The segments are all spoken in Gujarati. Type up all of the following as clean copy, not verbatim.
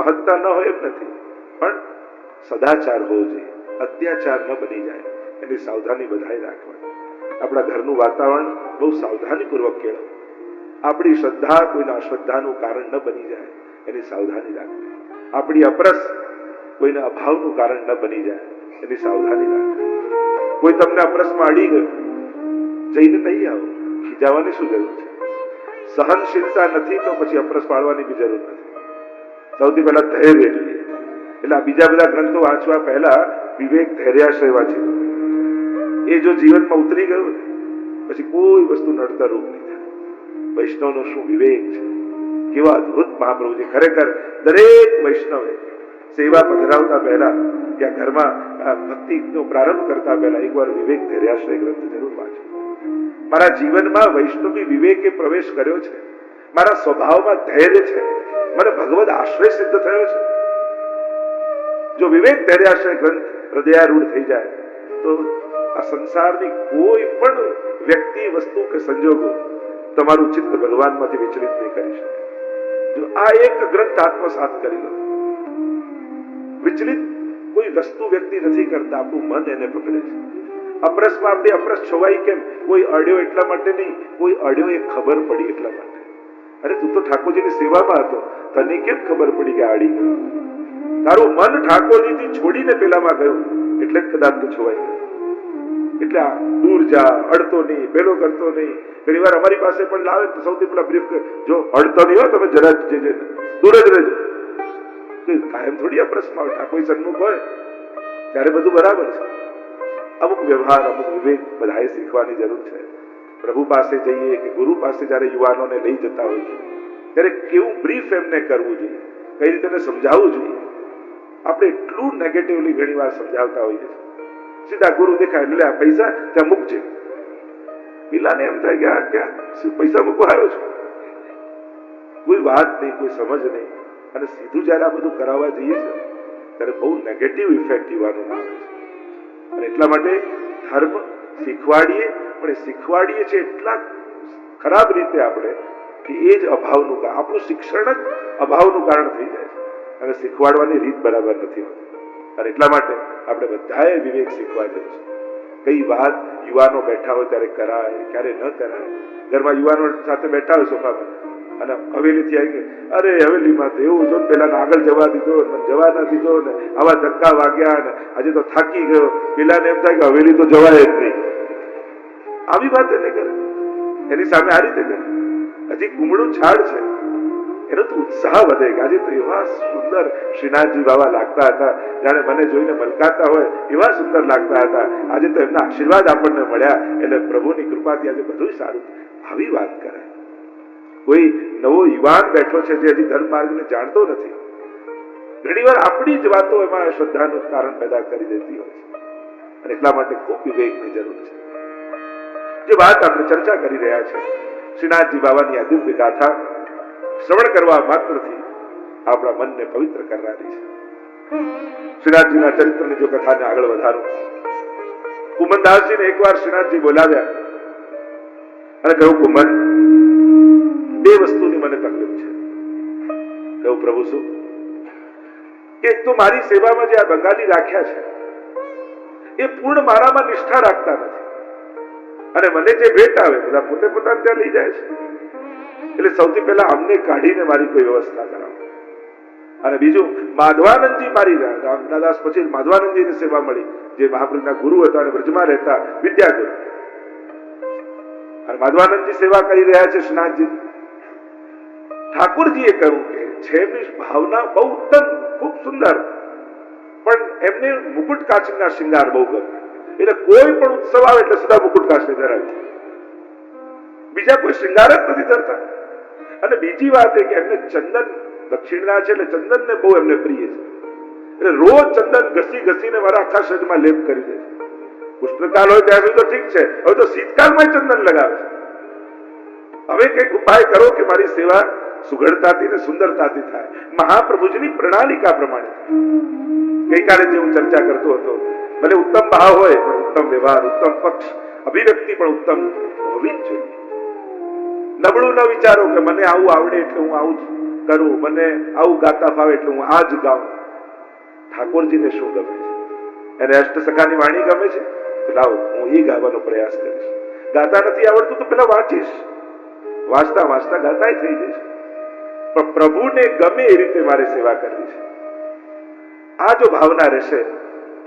મહત્તા ન હોય એમ નથી, પણ સદાચાર હોવો જોઈએ, અત્યાચાર ન બની જાય એની સાવધાની બધાએ રાખવાની. આપણા ઘરનું વાતાવરણ બહુ સાવધાનીપૂર્વક કેળવવું, આપણી શ્રદ્ધા કોઈના અશ્રદ્ધાનું કારણ ન બની જાય એની સાવધાની રાખવી, આપણી અપરસ કોઈના અભાવનું કારણ ન બની જાય એની સાવધાની રાખવી. કોઈ તમને અપરસમાં અડી ગયું, જઈને નહીં આવો, ખીજાવાની શું જરૂર છે? સહનશીલતા નથી તો પછી અપરસ પાડવાની બી જરૂર નથી. સૌથી પહેલા ધૈર્ય જોઈએ. એટલે આ બીજા બધા ગ્રંથો વાંચવા પહેલા વિવેક ધૈર્યાશ્રય વાંચી લો. એ જો જીવનમાં ઉતરી ગયું ને પછી કોઈ વસ્તુ નડતર રૂપ નહીં થાય. વૈષ્ણવનો શું વિવેક છે, કેવા અદભુત મહાપ્રભુ છે. ખરેખર દરેક વૈષ્ણવે સેવા પધરાવતા પહેલા ત્યાં ઘરમાં ભક્તિનો પ્રારંભ કરતા પહેલા એકવાર વિવેક ધૈર્યાશ્રય ગ્રંથ જરૂર વાંચો. મારા જીવનમાં વૈષ્ણવી વિવેકે પ્રવેશ કર્યો છે, મારા સ્વભાવમાં ધૈર્ય છે, મને ભગવદ આશ્રય સિદ્ધ થયો છે. જો વિવેક ધૈર્યાશ્રય ગ્રંથ હૃદયારૂઢ થઈ જાય તો આ સંસારની કોઈ પણ વ્યક્તિ, વસ્તુ કે સંજોગો તમારું ચિત્ત ભગવાનમાંથી વિચલિત નહીં કરી શકે. જો આ એક ગ્રંથ આત્મસાત કરી લો, વિચલિત કોઈ વસ્તુ વ્યક્તિ નથી કરતા, આપણું મન એને પકડે છે. અપરસમાં આપણી અપરસ છોવાઈ કેમ? કોઈ અડ્યો એટલા માટે નહીં, કોઈ અડ્યો એ ખબર પડી એટલા માટે. અરે તું તો ઠાકોરજીની સેવામાં હતો, તને કેમ ખબર પડી કે આડી ગયો? તારું મન ઠાકોરજીથી છોડીને પેલામાં ગયું એટલે જ કદાચ તું છોવાઈ ગયો. એટલે દૂર જા, અડતો નહીં, પેલો કરતો નહીં. ઘણી વાર અમારી પાસે પણ લાવે તો સૌથી પેલા બ્રીફ જો અડતો નહીં હોય તમે જરા દૂર જ રહેજો. કાયમ થોડી અપ્રસમાં ઠાકોર સન્મુખ હોય ત્યારે બધું બરાબર છે. અમુક વ્યવહાર, અમુક વિવેક બધાએ શીખવાની જરૂર છે. પ્રભુ પાસે જઈએ કે ગુરુ પાસે જયારે યુવાનોને લઈ જતા હોય ત્યારે કેવું બ્રીફ એમને કરવું જોઈએ, કઈ રીતે એને સમજાવવું જોઈએ. આપણે એટલું નેગેટિવલી ઘણી વાર સમજાવતા હોઈએ છીએ. સીધા ગુરુ દેખાય એટલે આ પૈસા ત્યાં મૂકજે. પેલાને એમ થાય કે આ ક્યાં પૈસા મૂકવા આવ્યો છું? કોઈ વાત નહીં, કોઈ સમજ નહીં. અને સીધું જયારે આ બધું કરાવવા જઈએ છીએ ત્યારે બહુ નેગેટિવ ઇફેક્ટ યુવાનોને આવે છે. અને એટલા માટે ધર્મ શીખવાડીએ, પણ એ શીખવાડીએ છીએ એટલા ખરાબ રીતે આપણે કે એ જ અભાવનું કારણ, આપણું શિક્ષણ જ અભાવનું કારણ થઈ જાય છે. અને શીખવાડવાની રીત બરાબર નથી હોતી. અને એટલા માટે આપણે બધાએ વિવેક શીખવા જોઈએ છે. કઈ વાત યુવાનો બેઠા હોય ત્યારે કરાય, ક્યારે ન કરાય. ઘરમાં યુવાનો સાથે બેઠા હોય સોફામાં અને હવેલીથી આવી ગઈ, અરે હવેલીમાં તો એવું જો ને પેલા આગળ જવા દીધો, જવા ના દીધો ને આવા ધક્કા વાગ્યા ને આજે તો થાકી ગયો. પેલાને એમ થાય કે હવેલી તો જવાય જ નહીં. આવી વાત એને કરે, એની સામે આ રીતે કરે. હજી કુમળું છાડ છે, એનો તો ઉત્સાહ વધે કે આજે તો એવા સુંદર શ્રીનાથજી બાબા લાગતા હતા, જાણે મને જોઈને મલકાતા હોય એવા સુંદર લાગતા હતા. આજે તો એમના આશીર્વાદ આપણને મળ્યા એટલે પ્રભુની કૃપાથી આજે બધું સારું. આવી વાત કરે. કોઈ નવો યુવાન બેઠો છે જે હજી ધર્મ માર્ગને જાણતો નથી, ઘણી વાર આપણી જ વાતો એમાં શ્રદ્ધાનું કારણ પેદા કરી દેતી હોય છે. અને એટલા માટે ખૂબ વિવેકની જરૂર છે. જે વાત આપણે ચર્ચા કરી રહ્યા છે શ્રીનાથજી બાબાની આ દિવ્ય ગાથા શ્રવણ કરવા માત્રથી આપણા મનને પવિત્ર કરનારી છે. શ્રીનાથજીના ચરિત્રની જો કથાને આગળ વધારું, કુમનદાસજીને એકવાર શ્રીનાથજી બોલાવ્યા અને કહ્યું, કુમન, બે વસ્તુની મને તકલીફ છે. કહ્યું, પ્રભુ શું? કે એક તો મારી સેવામાં જે આ બંગાળી રાખ્યા છે એ પૂર્ણ મારામાં નિષ્ઠા રાખતા નથી, અને મને જે ભેટ આવે બધા પોતે પોતાને ત્યાં લઈ જાય છે. એટલે સૌથી પહેલા અમને કાઢીને મારી કોઈ વ્યવસ્થા કરાવો. અને બીજું, માધવાનંદજી મારી રામદાસ પછી માધવાનંદજીની સેવા મળી, જે મહાપ્રભુના ગુરુ હતા અને વ્રજમાં રહેતા વિદ્યાગુરુ. અને માધવાનંદજી સેવા કરી રહ્યા છે શ્રીનાથજી. ઠાકોરજીએ કહ્યું કે છે એમની ભાવના બહુ ઉત્તમ, ખૂબ સુંદર, પણ એમને મુકુટ કાચના શિંગાર બહુ ગમે. એટલે કોઈ પણ ઉત્સવ આવે એટલે સીધા મુકુટ કાચને ધરાવે, બીજા કોઈ શિંગાર જ નથી ધરતા. અને બીજી વાત એ કે એમને ચંદન દક્ષિણના છે એટલે ચંદન ને બહુ એમને પ્રિય છે. એટલે રોજ ચંદન ઘસી ઘસીને મારા આખા શરીરમાં લેપ કરી દે છે. ઉષ્ણકાલ હોય ત્યાં સુધી તો ઠીક છે, હવે તો શીતકાળમાં ચંદન લગાવે છે. હવે કઈક ઉપાય કરો કે મારી સેવા સુઘડતાથી ને સુંદરતાથી થાય, મહાપ્રભુજીની પ્રણાલિકા પ્રમાણે. ગઈકાલે જે હું ચર્ચા કરતો હતો, ભલે ઉત્તમ ભાવ હોય પણ ઉત્તમ વ્યવહાર, ઉત્તમ પક્ષ, અભિવ્યક્તિ પણ ઉત્તમ હોવી જ જોઈએ. નબળું ન વિચારો કે મને આવું આવડે એટલે હું આવું છું. કરું, મને આવું ગાતા ફાવે એટલે હું આ જ ગાઉં. ઠાકોરજીને શું ગમે છે? એને અષ્ટસખાની વાણી ગમે છે? લાવો હું એ ગાવાનો પ્રયાસ કરીશ. ગાતા નથી આવડતું તો પેલા વાંચીશ, વાંચતા વાંચતા ગાતા થઈ જઈશ. પણ પ્રભુને ગમે એ રીતે મારે સેવા કરવી છે. આ જો ભાવના રહેશે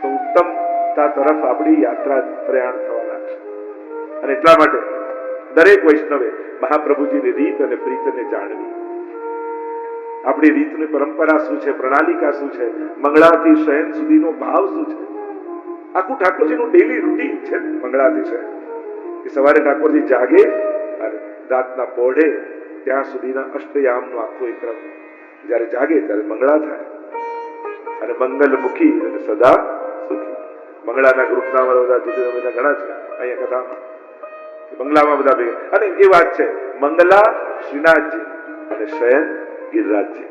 તો ઉત્તમતા તરફ આપણી યાત્રા પ્રયાણ થવા લાગશે. અને એટલા માટે દરેક વૈષ્ણવે મહાપ્રભુજીની રીત અને પ્રીતને જાણવી. આપણી રીતની પરંપરા શું છે, પ્રણાલિકા શું છે, મંગળાથી શયન સુધીનો ભાવ શું છે. આખું ઠાકોરજીનું ડેલી રૂટીન છે. મંગળાથી શયન કે સવારે ઠાકોરજી જાગે અને રાતના પોઢે ત્યાં સુધીના અષ્ટયામનો આખો એક ક્રમ. જયારે જાગે ત્યારે મંગળા થાય અને મંગલમુખી અને સદા સુખી. મંગળાના ગ્રુપના બધા જુદા જુદા ઘણા છે અહીંયા કથામાં. બંગલામાં બધા ભેગા. અને એ વાત છે, મંગલા શ્રીનાથજી અને શયન ગિરિરાજજી,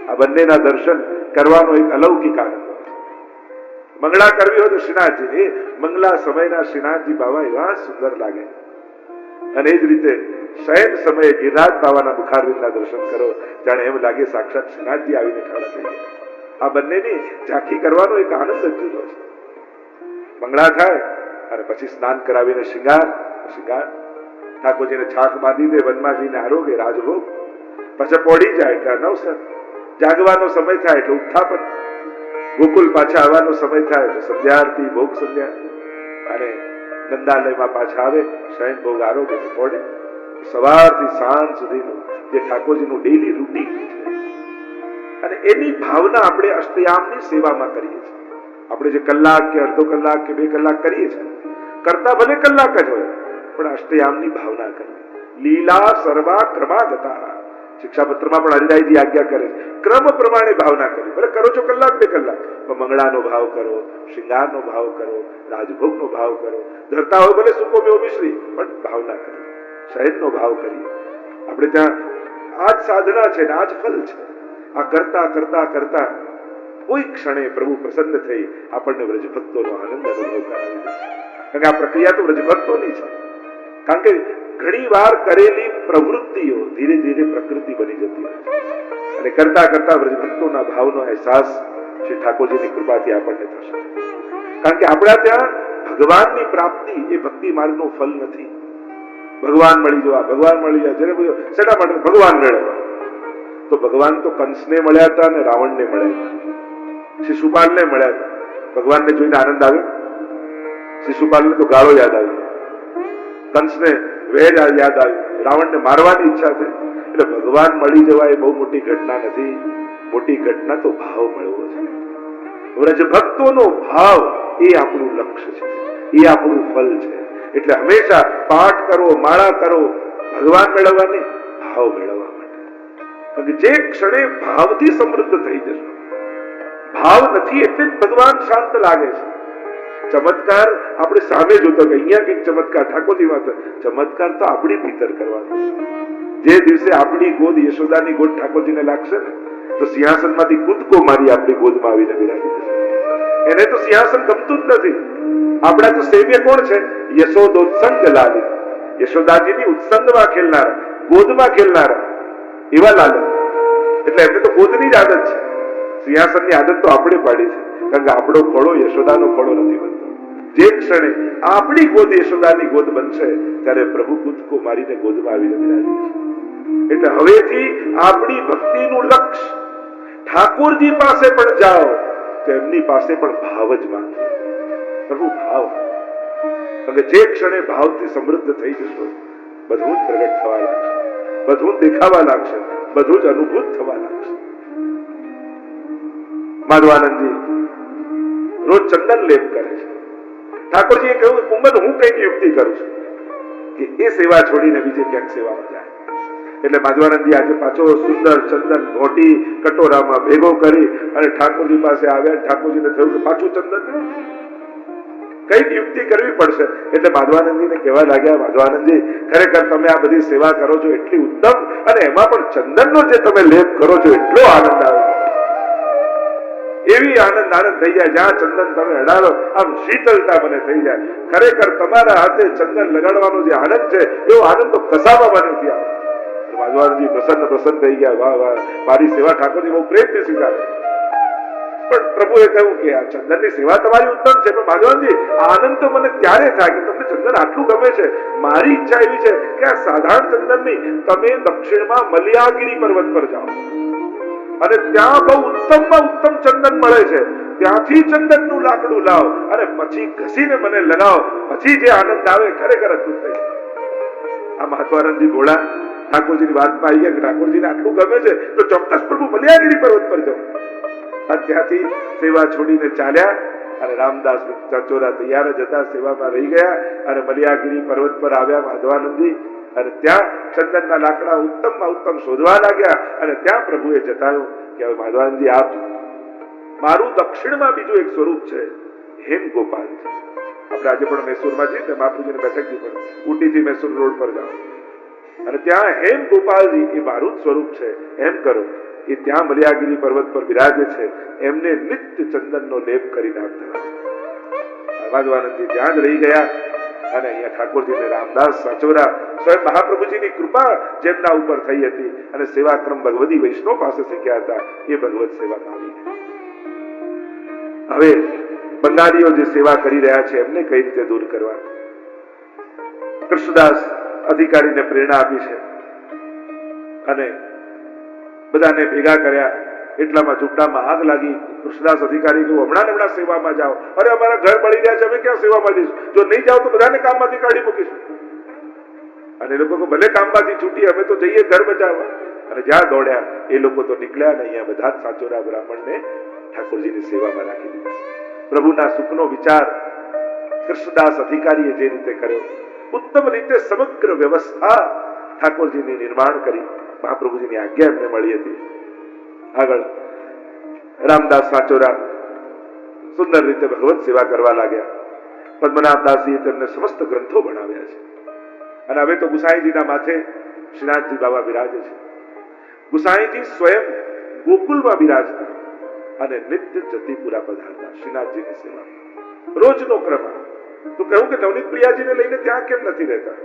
આ બંનેના દર્શન કરવાનો એક અલૌકિક આનંદ. મંગળા કરવી હોય તો શ્રીનાથજી, એ મંગલા સમયના શ્રીનાથજી બાબા એવા સુંદર લાગે. અને એ જ રીતે શયન સમયે ગિરિરાજ બાબાના મુખારવિંદના દર્શન કરો, જાણે એમ લાગે સાક્ષાત શ્રીનાથજી આવીને ઠાડા થઈ ગયા. આ બંનેની ઝાંખી કરવાનો એક આનંદ જ જુદો છે. મંગળા થાય અને પછી સ્નાન કરાવીને શિંગાર ઠાકોરજીને છાક બાંધી દે, વનમાં જઈને આરોગ્ય રાજભોગ, પછી પોડી જાય એટલે નવસર, જાગવાનો સમય થાય એટલે ઉત્થાપન, ગોકુલ પાછા આવવાનો સમય થાય તો સંધ્યારતી ભોગ સંધ્યા, અને નંદાલયમાં પાછા આવે શયન ભોગ આરોગ્ય પોડે. સવારથી સાંજ સુધીનું જે ઠાકોરજીનું ડેલી રૂટીન છે અને એની ભાવના આપણે અષ્ટયામની સેવામાં કરીએ છીએ. આપણે જે કલાક કે અડધો કલાક કે 2 કલાક કરીએ છીએ, કરતા ભલે કલાક જ હોય, પણ અષ્ટયામની ભાવના કરવી. લીલા સર્વા ક્રમાગતા, શિક્ષાપત્રમાં પણ હરિરાયજી આજ્ઞા કરે છે, ક્રમ પ્રમાણે ભાવના કરવી. ભલે કરો છો કલાક 2 કલાક, પણ મંગળાનો ભાવ કરો, શૃંગારનો ભાવ કરો, રાજભોગનો ભાવ કરો, ધરતા હોય ભલે સૂકો મેવો મિશ્રી, પણ ભાવના કરવી, શયનનો ભાવ કરીએ. આપણે ત્યાં આ જ સાધના છે ને આ જ ફલ છે. આ કરતા કરતા કરતા કોઈ ક્ષણે પ્રભુ પ્રસન્ન થઈ આપણને વ્રજભક્તોનો આનંદ અનુભવ કરાવી દે. કારણ કે આ પ્રક્રિયા તો વ્રજભક્તોની છે. કારણ કે ઘણી વાર કરેલી પ્રવૃત્તિઓ ધીરે ધીરે પ્રકૃતિ બની જતી હોય છે, અને કરતા કરતા વ્રજભક્તોના ભાવનો અહેસાસ શ્રી ઠાકોરજીની કૃપાથી આપણને થશે. કારણ કે આપણા ત્યાં ભગવાનની પ્રાપ્તિ એ ભક્તિ માર્ગનો ફલ નથી. ભગવાન મળી જવા, ભગવાન મળી જાય, જેને શેના માટે ભગવાન મેળવવા. તો ભગવાન તો કંસને મળ્યા હતા અને રાવણને મળ્યા હતા, શિશુપાલને મળ્યા હતા. ભગવાનને જોઈને આનંદ આવ્યો? શિશુપાલને તો ગાળો યાદ આવી, કંસને વેદ યાદ આવી, રાવણને મારવાની ઈચ્છા થઈ. એટલે ભગવાન મળી જવા એ બહુ મોટી ઘટના નથી. મોટી ઘટના તો ભાવ મળવો છે. વ્રજભક્તોનો ભાવ એ આપણું લક્ષ્ય છે, એ આપણું ફલ છે. એટલે હંમેશા પાઠ કરો, માળા કરો, ભગવાન મેળવવા નહીં, ભાવ મેળવવા માટે. કારણ કે જે ક્ષણે ભાવથી સમૃદ્ધ થઈ જશો, ભાવ નથી એટલે જ ભગવાન શાંત લાગે છે. ચમત્કાર આપણે સામે જોતો કે અહીંયા કઈક ચમત્કાર ઠાકોરજીમાં, ચમત્કાર તો આપણી ભીતર કરવાનો. જે દિવસે આપણી ગોદ યશોદાની ગોદ ઠાકોરજીને લાગશે ને, તો સિંહાસનમાંથી કૂદકો મારી આપણી ગોદમાં આવીને બિરાજી જશે. એને તો સિંહાસન ગમતું જ નથી. આપણા તો સેવ્ય કોણ છે? યશોદોત્સંગ લાલી, યશોદાજીની ઉત્સંગમાં ખેલનારા, ગોદમાં ખેલનારા એવા લાલન. એટલે એમને તો ગોદની જ આદત છે. સિંહાસનની આદત તો આપણે પાડી છે. કારણ કે આપણો ખોળો યશોદાનો ખોળો નથી બનતો. જે ક્ષણે આપણી ગોદ યશોદાની ગોદ બનશે ત્યારે પ્રભુ કૂદકો મારીને ગોદમાં આવીને બિરાજી છે. એટલે હવેથી આપણી ભક્તિનું લક્ષ્ય ઠાકોરજી પાસે પણ જાઓ તો એમની પાસે પણ ભાવ જ માંગો. પ્રભુ ભાવ. કારણ કે જે ક્ષણે ભાવથી સમૃદ્ધ થઈ જશો, બધું જ પ્રગટ થવા લાગશે, બધું દેખાવા લાગશે, બધું જ અનુભૂત થવા લાગશે. માધવાનંદજી રોજ ચંદન લેપ કરે છે. ઠાકોરજીએ કહ્યું, કુંભન હું કઈક યુક્તિ કરું છું કે એ સેવા છોડીને બીજે ક્યાંક સેવામાં જાય. એટલે માધવાનંદજી આજે પાછો સુંદર ચંદન ઘોટી કટોરામાં ભેગો કરી અને ઠાકોરજી પાસે આવ્યા. ઠાકોરજીને થયું કે પાછું ચંદન, કઈક યુક્તિ કરવી પડશે. એટલે માધવાનંદજીને કહેવા લાગ્યા, માધવાનંદજી ખરેખર તમે આ બધી સેવા કરો છો એટલી ઉત્તમ, અને એમાં પણ ચંદનનો જે તમે લેપ કરો છો એટલો આનંદ આવે, એવી આનંદ થઈ જાય. જ્યાં ચંદન તમે અડાડો આમ શીતળતા મને થઈ જાય. ખરેખર તમારા હાથે ચંદન લગાડવાનો જે આનંદ છે એવો આનંદ તો કસામાં મને નથી આવતો. માધવાનંદજી પ્રસન્ન થઈ ગયા, વાહ વાહ, મારી સેવા ઠાકોરજી બહુ પ્રેમથી સ્વીકારે. પણ પ્રભુએ કહ્યું કે આ ચંદનની સેવા તમારી ઉત્તમ છે, પણ માધવાનંદજી આનંદ તો મને ત્યારે થાય કે તમને ચંદન આટલું ગમે છે. મારી ઈચ્છા એવી છે કે આ સાધારણ ચંદન નહીં, તમે દક્ષિણમાં મલિયાગીરી પર્વત પર જાઓ અને ત્યાં બહુ ઉત્તમમાં ઉત્તમ ચંદન મળે છે, ત્યાંથી ચંદનનું લાકડું લાવો અને પછી ઘસીને મને લગાવો, પછી જે આનંદ આવે ખરેખર અદભુત થઈ જાય. આ મહાત્માનંદજી ભોળા ઠાકોરજીની વાતમાં આવી ગયા કે ઠાકોરજીને આટલું ગમે છે તો ચોક્કસ પ્રભુ મલિયાગીરી પર્વત પર જાઓ. ત્યાંથી સેવા છોડીને ચાલ્યા અને રામદાસ ચાચોરા તૈયાર જ હતા, સેવામાં રહી ગયા અને મલિયાગીરી પર્વત પર આવ્યા માધવાનંદજી અને ત્યાં ચંદનના લાકડા ઉત્તમમાં ઉત્તમ શોધવા લાગ્યા અને ત્યાં પ્રભુએ જતાવ્યું કે હવે માધવાનંદજી આપ, મારું દક્ષિણમાં બીજું એક સ્વરૂપ છે, હેમ ગોપાલ છે. આપણે આજે પણ મૈસૂરમાં જઈએ ને મહાપ્રભુજીની બેઠકજી પર ઉટીથી મૈસૂર રોડ પર જાઓ અને ત્યાં હેમ ગોપાલજી એ મારું જ સ્વરૂપ છે. એમ કરો, એ ત્યાં મલિયાગીરી પર્વત પર બિરાજે છે, એમને નિત્ય ચંદનનો લેપ કરી નાખતા. માધવાનંદજી ત્યાં જ રહી ગયા અને અહીંયા ઠાકોરજીને રામદાસ સાચવરા સ્વયં મહાપ્રભુજીની કૃપા જેમના ઉપર થઈ હતી અને સેવાક્રમ ભગવદી વૈષ્ણવ પાસે શીખ્યા હતા, એ ભગવત સેવામાં આવી. હવે બંગાળીઓ જે સેવા કરી રહ્યા છે એમને કઈ રીતે દૂર કરવા? કૃષ્ણદાસ અધિકારીને પ્રેરણા આપી છે અને બધાને ભેગા કર્યા. એટલામાં ઝૂંપડામાં આગ લાગી. કૃષ્ણદાસ અધિકારી કહ્યું, હમણાં સેવામાં જાઓ. અરે અમારા ઘર બળી રહ્યા છે, અમે ક્યાં સેવામાં જઈશું? જો નહીં જાઓ તો બધાને કામમાંથી કાઢી મૂકીશું. અને એ લોકો ભલે કામમાંથી છૂટી, અમે તો જઈએ ઘર બચાવવા. અને જ્યાં દોડ્યા એ લોકો તો નીકળ્યા ને અહીંયા બધા જ સાચોરા બ્રાહ્મણને ઠાકોરજીની સેવામાં રાખી દીધા. પ્રભુના સુખનો વિચાર કૃષ્ણદાસ અધિકારીએ જે રીતે કર્યો, ઉત્તમ રીતે સમગ્ર વ્યવસ્થા ઠાકોરજીની નિર્માણ કરી, મહાપ્રભુજીની આજ્ઞા એમને મળી હતી. આગળ રામદાસ સાચોરા સુંદર રીતે ભગવત સેવા કરવા લાગ્યા. પદ્મનાભદાસજીએ તેમને સમસ્ત ગ્રંથો ભણાવ્યા છે અને હવે તો ગુસાઈજીના માથે શ્રીનાથજી બાબા બિરાજે છે. ગુસાઈજી સ્વયં ગોકુલમાં બિરાજતા અને નિત્ય જતીપુરા પધારતા શ્રીનાથજીની સેવા. રોજનો ક્રમ. તો કહ્યું કે નવનીત પ્રિયાજીને લઈને ત્યાં કેમ નથી રહેતા?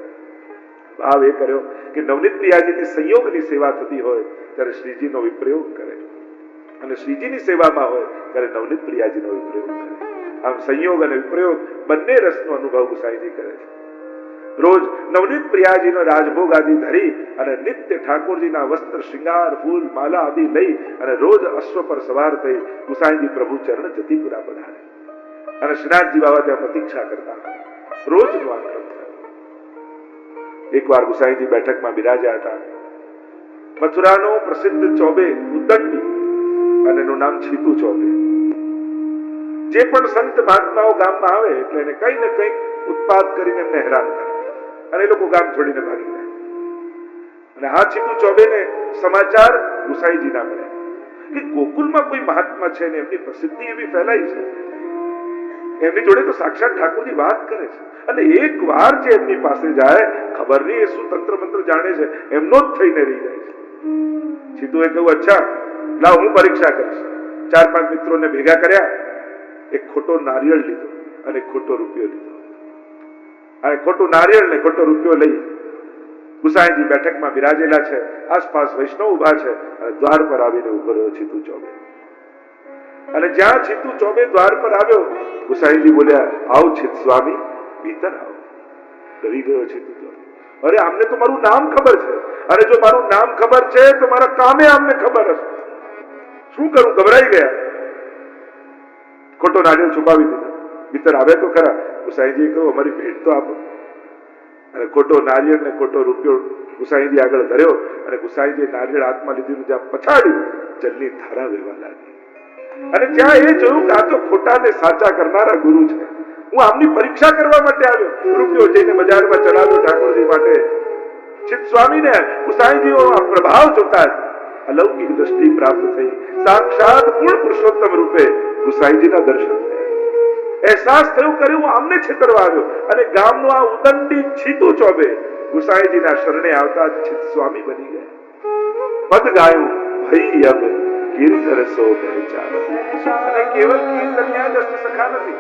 ભાવ એ કર્યો કે નવનીત પ્રિયાજીની સંયોગની સેવા થતી હોય ત્યારે શ્રીજીનો વિપ્રયોગ કરે અને શ્રીજીની સેવામાં હોય ત્યારે નવનીત પ્રિયાજીનો વિપ્રયોગ કરે. આમ સંયોગ અને વિપ્રયોગ બંને રસનો અનુભવ ગુસાઈજી કરે છે. રોજ નવનીત પ્રિયાજીનો રાજભોગ આદિ ધરી અને નિત્ય ઠાકોરજીના વસ્ત્ર, શૃંગાર, ફૂલ, માલા આદિ લઈ અને રોજ અશ્વ પર સવાર થઈ ગુસાઈજી પ્રભુ ચરણ જતીપુરા પધારે અને શ્રીનાથજી બાબા ત્યાં પ્રતીક્ષા કરતા. રોજનો આ ક્રમ થયો. એકવાર ગુસાઈજી બેઠકમાં બિરાજ્યા હતા. મથુરાનો પ્રસિદ્ધ ચોબે ઉદ્દંડી અને એનું નામ છીતુ ચોબે. જે પણ સંત મહાત્માઓ ગામમાં આવે એટલે એને કઈ ને કઈ ઉત્પાદ કરીને એમને હેરાન કરે અને એ લોકો ગામ છોડીને ભાગી જાય. અને આ છીતુ ચોબેને સમાચાર ગુસાઈજીના મળ્યા કે ગોકુલમાં કોઈ મહાત્મા છે ને એમની પ્રસિદ્ધિ એવી ફેલાઈ છે, એમની જોડે તો સાક્ષાત ઠાકોરજી વાત કરે છે અને એક વાર જે એમની પાસે જાય, ખબર નહીં એ શું તંત્ર મંત્ર જાણે છે, એમનો જ થઈને રહી જાય છે. છીતુએ કહ્યું, અચ્છા લાવ હું પરીક્ષા કરીશ. 4-5 મિત્રોને ભેગા કર્યા. એક ખોટો નારિયેળ લીધો અને ખોટો રૂપિયો લીધો અને ખોટું નારિયેળ ને ખોટો રૂપિયો લઈ ગુસાઈજી બેઠકમાં બિરાજેલા છે. આસપાસ વૈષ્ણવ ઉભા છે અને દ્વાર પર આવીને ઉભો રહ્યો છીતુ ચોબે. અને જ્યાં છીતુ ચોબે દ્વાર પર આવ્યો, ગુસાઈજી બોલ્યા, આવો છીત સ્વામી, ભીતર આવો. ડરી ગયો છીતુ ચોબે. અરે આમને તો મારું નામ ખબર છે, અને જો મારું નામ ખબર છે તો મારા કામે આમને ખબર હશે. શું કરું? ગભરાઈ ગયા. ખોટો નારિયેળ છુપાવી દીધો. ભીતર આવે તો ખરા. ગુસાઈજીએ કહ્યું, અમારી ભેટ તો આપો. અને ખોટો નારિયેળ ને ખોટો રૂપિયો ગુસાઈજી આગળ ધર્યો અને ગુસાઈજીએ નારિયેળ હાથમાં લીધું, જ્યાં પછાડ્યું જલની ધારા વહેવા લાગી. અને જ્યાં એ જોયું કે આ તો ખોટા ને સાચા કરનારા ગુરુ છે, હું આમની પરીક્ષા કરવા માટે આવ્યો. રૂપિયો જઈને બજારમાં ચડાવ્યો ઠાકોરજી માટે. ચિત્ત સ્વામીને ગુસાઈજીનો પ્રભાવ જોતા અલૌકિક દ્રષ્ટિ પ્રાપ્ત થઈ. સાક્ષાત પૂર્ણ પુરુષોત્તમ રૂપે ગુસાઈજીના દર્શન થયા. અહેસાસ થયો કે હું આમને છેતરવા આવ્યો. અને ગામનો આ ઉદંડી છીતુ ચોબે ગુસાઈજીના શરણે આવતા ચિત્ત સ્વામી બની ગયા. પદ ગાયું, ભઈ અબ ગિરધર સો પહેચાન. અને કેવલ કીર્તન્યા જ અષ્ટ સખા નથી,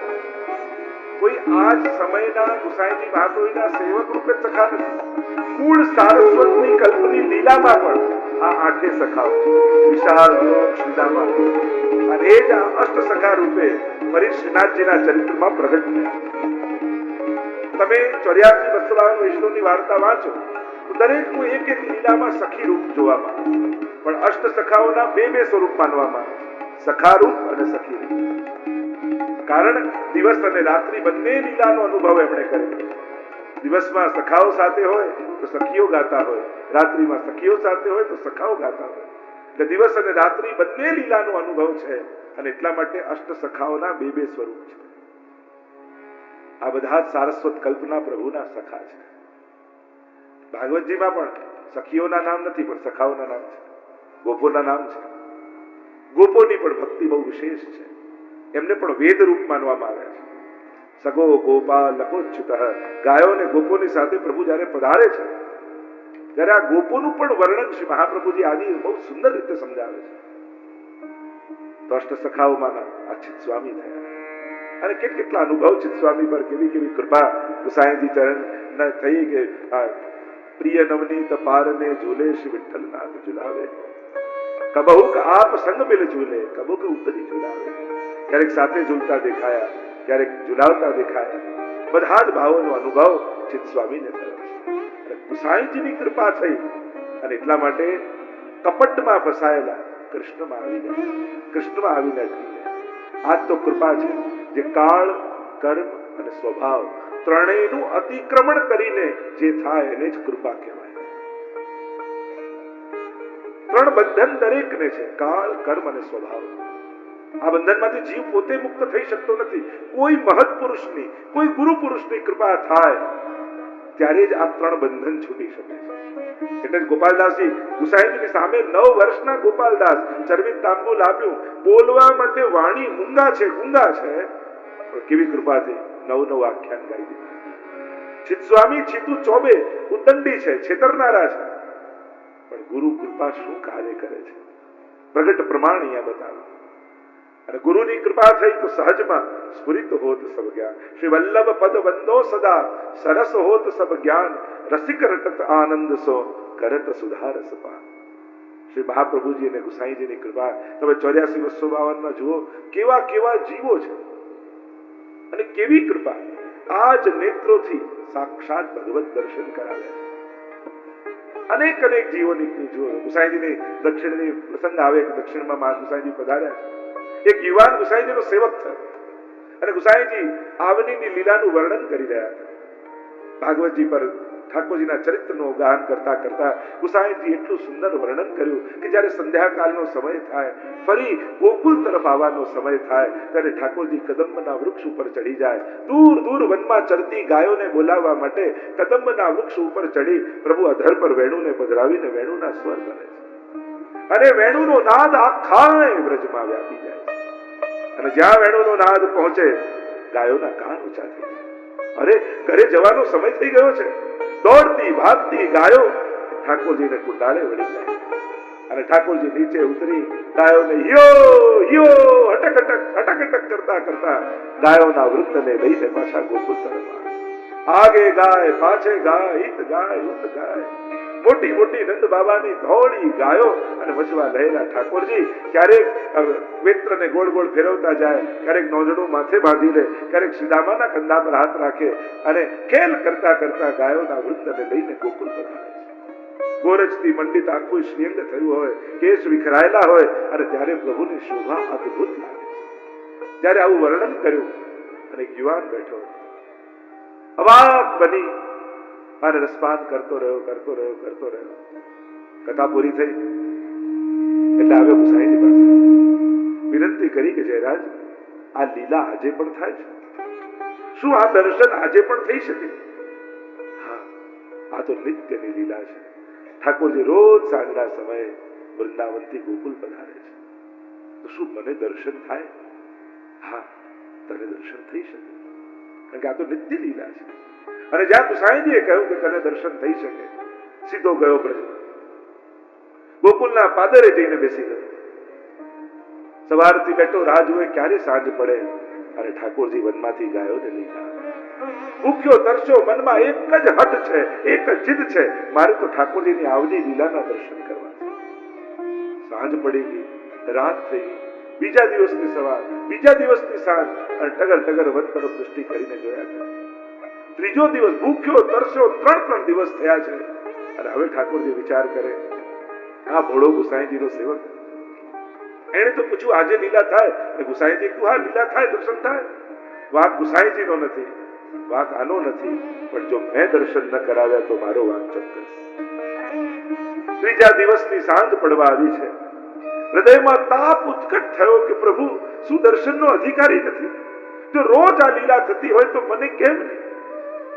કોઈ આજ સમયના ગુસાઈજી મહાપ્રભુના સેવક રૂપે સખા નથી, મૂળ સારસ્વતની કલ્પની લીલામાં પણ આ આઠે સખાઓ છે. વિશાળ શ્રીદામા અને એ જ આ અષ્ટ સખા રૂપે ફરી શ્રીનાથજીના ચરિત્રમાં પ્રગટ થયા. તમે 84-252 વિષ્ણુની વાર્તા વાંચો તો દરેકનું એક એક લીલામાં સખી રૂપ જોવામાં આવે, પણ અષ્ટ સખાઓના બે સ્વરૂપ માનવામાં આવે, સખા રૂપ અને સખી રૂપ. કારણ દિવસ અને રાત્રિ બંને લીલાનો અનુભવ એમણે કર્યો. દિવસમાં સખાઓ સાથે હોય તો સખીઓ ગાતા હોય, રાત્રિમાં સખીઓ સાથે હોય તો સખાઓ ગાતા હોય. એટલે દિવસ અને રાત્રિ બંને લીલાનો અનુભવ છે અને એટલા માટે અષ્ટ સખાઓના બે સ્વરૂપ છે. આ બધા જ સારસ્વત કલ્પના પ્રભુના સખા છે. ભાગવતજીમાં પણ સખીઓના નામ નથી પણ સખાઓના નામ છે, ગોપોના નામ છે. ગોપોની પણ ભક્તિ બહુ વિશેષ છે, એમને પણ વેદ રૂપ માનવામાં આવ્યા છે. સગો ગોપાલ લકોચ્યુત, ગાયો અને ગોપોની સાથે પ્રભુ જ્યારે પધારે છે ત્યારે આ ગોપોનું પણ વર્ણન શ્રી મહાપ્રભુજી આદિ બહુ સુંદર રીતે સમજાવે છે. તો અષ્ટ સખાઓમાંના આ ચિત્ત સ્વામી થયા અને કેટલા અનુભવ ચિત્ત સ્વામી પર કેવી કૃપા ગુસાઈજી ચરણ થઈ કે પ્રિય નવનીત પારને ઝૂલે શ્રી વિઠ્ઠલનાથ ઝુલાવે, કબહુક આપ સંગ મિલ ઝૂલે, કબહુક ઉતરી ઝુલાવે. ક્યારેક સાથે ઝૂલતા દેખાયા, ક્યારેક ઝુલાવતા દેખાયા. બધા જ ભાવોનો અનુભવ ચિત્ત સ્વામીને થયો છે. ગુસાઈજીની કૃપા થઈ અને એટલા માટે કપટમાં ફસાયેલા કૃષ્ણમાં આવીને અટકી ગયા. આ તો કૃપા છે જે કાળ, કર્મ અને સ્વભાવ ત્રણેયનું અતિક્રમણ કરીને જે થાય એને જ કૃપા કહેવાય. ત્રણ બંધન દરેકને છે, કાળ, કર્મ અને સ્વભાવ. આ બંધનમાંથી જીવ પોતે મુક્ત થઈ શકતો નથી. કોઈ મહત પુરુષની, કોઈ ગુરુ પુરુષની કૃપા થાય ત્યારે જ આ ત્રણ બંધન છૂટી શકે છે. એટલે જ ગોપાલદાસજી ગુસાઈજીની સામે 9 વર્ષના ગોપાલદાસ ચરવિત તાંબુલ આપ્યું, બોલવા માટે વાણી મૂંગા છે, ગુંગા છે, પણ કેવી કૃપાથી 9 આખ્યાન ગાઈ દીધા. ચિત્ત સ્વામી ચિતુ ચોબે ઉદંડી છે, છેતરનારા છે, પણ ગુરુ કૃપા શું કાર્ય કરે છે પ્રગટ પ્રમાણ અહીંયા બતાવ્યું. અને ગુરુની કૃપા થઈ તો સહજમાં સ્ફુરિત હોત સબ જ્ઞાન. શ્રી વલ્લભ પદ વંદો સદા સરસ હોત સબ જ્ઞાન, રસિક રટત આનંદ સો કરત સુધાર સપા. શ્રી મહાપ્રભુજી અને ગુસાઈજીની કૃપા તમે 84-252 જુઓ કેવા જીવો છે અને કેવી કૃપા. આ જ નેત્રોથી સાક્ષાત ભગવત દર્શન કરાવ્યા છે. અનેક જીવોની જુઓ. ગુસાઈજીની દક્ષિણની પ્રસંગ આવે કે દક્ષિણમાં મા ગુસાઈજી પધાર્યા છે. એક યુવાન ગુસાઈજીનો સેવક થયો અને ગુસાઈજી આવનીની લીલાનું વર્ણન કરી રહ્યા હતા. ભાગવતજી પર ઠાકોરજીના ચરિત્રનું ગાન કરતા ગુસાઈજી એટલું સુંદર વર્ણન કર્યું કે જ્યારે સંધ્યાકાળનો સમય થાય, ફરી ગોકુલ તરફ આવવાનો સમય થાય ત્યારે ઠાકોરજી કદંબના વૃક્ષ ઉપર ચડી જાય. દૂર વનમાં ચરતી ગાયોને બોલાવવા માટે કદંબના વૃક્ષ ઉપર ચડી પ્રભુ અધર પર વેણુને પધરાવીને વેણુના સ્વર કરે છે અને વેણુનો નાદ આખા વ્રજમાં વ્યાપી જાય છે. અને જ્યાં વેણુનો નાદ પહોંચે ગાયોના કાન ઊંચા થઈ જાય. અરે ઘરે જવાનો સમય થઈ ગયો છે. દોડતી ભાગતી ગાયો ઠાકોરજીને કુંડાળે વળી જાય અને ઠાકોરજી નીચે ઉતરી ગાયોને હિયો હટક કરતા ગાયોના વૃત્તને લઈને પાછા ગોકુળ તરફ આવે. આગે ગાય, પાછે ગાય, હિત ગાય, ઉત ગાય. મોટી નંદ બાબાની ધોળી ગાયો અને વચવા લહેલા ઠાકોરજી ક્યારેક વેત્રને ગોળ ફેરવતા જાય, ક્યારેક નોંધણું માથે બાંધી લે, ક્યારેક શ્રીદામાના કંધા પર હાથ રાખે અને ખેલ કરતા ગાયોના વૃત્તને લઈને ગોકુળ પધારે છે. ગોરજથી મંડિત આખું શ્રીઅંગ થયું હોય, કેશ વિખરાયેલા હોય અને ત્યારે પ્રભુની શોભા અદ્ભુત લાગે છે. જ્યારે આવું વર્ણન કર્યું અને એક યુવાન બેઠો અવાક બની અને રસપાન કરતો રહ્યો. કથા પૂરી થઈ એટલે આવ્યો ગુસાઈજી પાસે, વિનંતી કરી કે જયરાજ આ લીલા આજે પણ થાય છે? શું આ દર્શન આજે પણ થઈ શકે? હા, આ તો નિત્યની લીલા છે. ઠાકોરજી રોજ સાંજના સમયે વૃંદાવનથી ગોકુલ પધારે છે. તો શું મને દર્શન થાય? હા, તને દર્શન થઈ શકે, કારણ કે આ તો નિત્ય લીલા છે. અને જ્યાં ગુસાઈજીએ કહ્યું કે તને દર્શન થઈ શકે, સીધો ગયો બ્રજમાં. ગોકુલના પાદરે જઈને બેસી ગયો. સવારથી બેઠો રાહ જુએ ક્યારે સાંજ પડે અને ઠાકોરજી વનમાંથી ગાયોને લઈને આવે. ભૂખ્યો તરસ્યો, મનમાં એક જ હઠ છે, એક જ જીદ છે, મારે તો ઠાકોરજીની આવડી લીલાના દર્શન કરવા છે. સાંજ પડી ગઈ, રાત થઈ ગઈ, બીજા દિવસની સવાર, બીજા દિવસની સાંજ, અને ટગર ટગર વન તરફ દૃષ્ટિ કરીને જોયા કરે. ત્રીજો દિવસ ભૂખ્યો તરસ્યો, 3 દિવસ થયા છે, અને હવે ઠાકોરજી વિચાર કરે, આ ભોળો ગુસાઈજીનો સેવક, એને તો પૂછ્યું આજે લીલા થાય, અને ગુસાઈજી કહ્યું હા લીલા થાય, દર્શન થાય. વાંક ગુસાઈજીનો નથી, વાંક આનો નથી, પણ જો મેં દર્શન ન કરાવ્યા તો મારો વાંક ચોક્કસ. ત્રીજા દિવસની સાંજ પડવા આવી છે. હૃદયમાં તાપ ઉત્કટ થયો કે પ્રભુ શું દર્શનનો અધિકારી નથી? જો રોજ આ લીલા થતી હોય તો મને કેમ નહીં?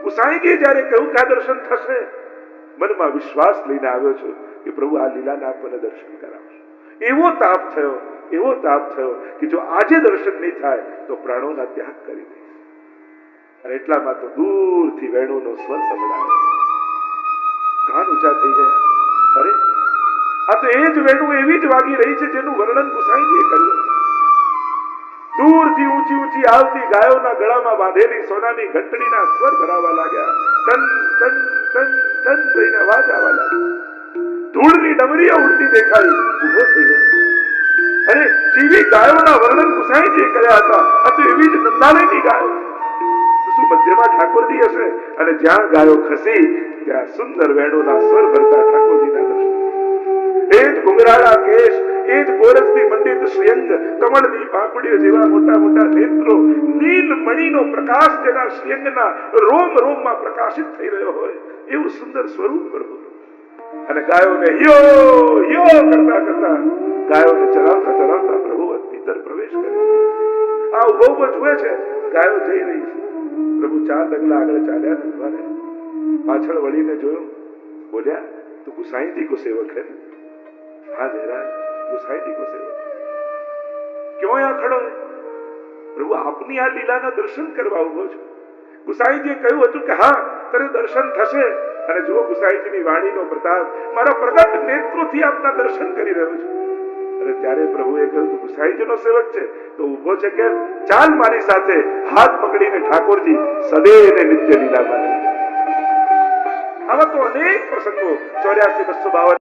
ગુસાઈજીએ જ્યારે કહ્યું કે આ દર્શન થશે, મનમાં વિશ્વાસ લઈને આવ્યો છું કે પ્રભુ આ લીલાના આપણને દર્શન કરાવશે. એવો તાપ થયો, એવો તાપ થયો કે જો આજે દર્શન નહીં થાય તો પ્રાણોના ત્યાગ કરી દઈશ. અને એટલામાં તો દૂરથી વેણુનો સ્વર સંભળાયો. કાન ઊંચા થઈ ગયા. અરે આ તો એ જ વેણુ એવી જ વાગી રહી છે જેનું વર્ણન ગુસાઈજીએ કર્યું. દૂરથી ઊંચી ઊંચી આવતી ગાયોના ગળામાં બાંધેલી સોનાની ઘંટડીના સ્વર ભરાવા લાગ્યા. ટન ટન ટન ટન થઈને અવાજ આવવા લાગ્યો. ધૂળની ડમરીઓ ઉડતી દેખાઈ. ઊભો થઈ ગયો. અરે જીવી ગાયોના વર્ણન ગુસાઈજીએ કર્યા હતા. આ તો એવી જ નંદાલયની ગાયો. શું મધ્યમાં ઠાકોરજી હશે? અને જ્યાં ગાયો ખસી ત્યાં સુંદર વેણુના સ્વર ભરતા ઠાકોરજીના દર્શન. એ જ ઘુંઘરાળા કેશ, એ જ કોરસથી મંડિત શ્રીઅંગ, કમળની પાંખડીઓ જેવા મોટા મોટા નેત્રો, નીલ મણીનો પ્રકાશ જેના શ્રીઅંગના રોમ રોમમાં પ્રકાશિત થઈ રહ્યો હોય એવું સુંદર સ્વરૂપ પ્રભુ. અને ગાયોને યો યો કરતા કરતા, ગાયોને ચરાવતા ચરાવતા પ્રભુ ભીતર પ્રવેશ કરે છે. આ ઉભો ઉભો જુએ છે, ગાયો જઈ રહી છે. પ્રભુ 4 ડગલા આગળ ચાલ્યા ને ઉભા રહ્યા. પાછળ વળીને જોયું, બોલ્યા તું ગુસાઈજી કો સેવક है? हाँ जयराज, गुसाईजी को सेवक. क्यों यहाँ खड़ो है? प्रभु आपनी આ લીલાના દર્શન કરવા ઉભો છું. ગુસાઈજીએ કહ્યું હતું કે હા તારે દર્શન થશે. અને જો ગુસાઈજીની વાણીનો પ્રતાપ, મારા પ્રગટ નેત્રોથી આપના દર્શન કરી રહ્યો છું. અને ત્યારે પ્રભુએ કહ્યું તું ગુસાઈજીનો સેવક છે તો ઉભો છે કેમ? ચાલ મારી સાથે. હાથ પકડીને ઠાકોરજી સદૈવ નિત્ય લીલામાં. આવા તો અનેક પ્રસંગો 84, 252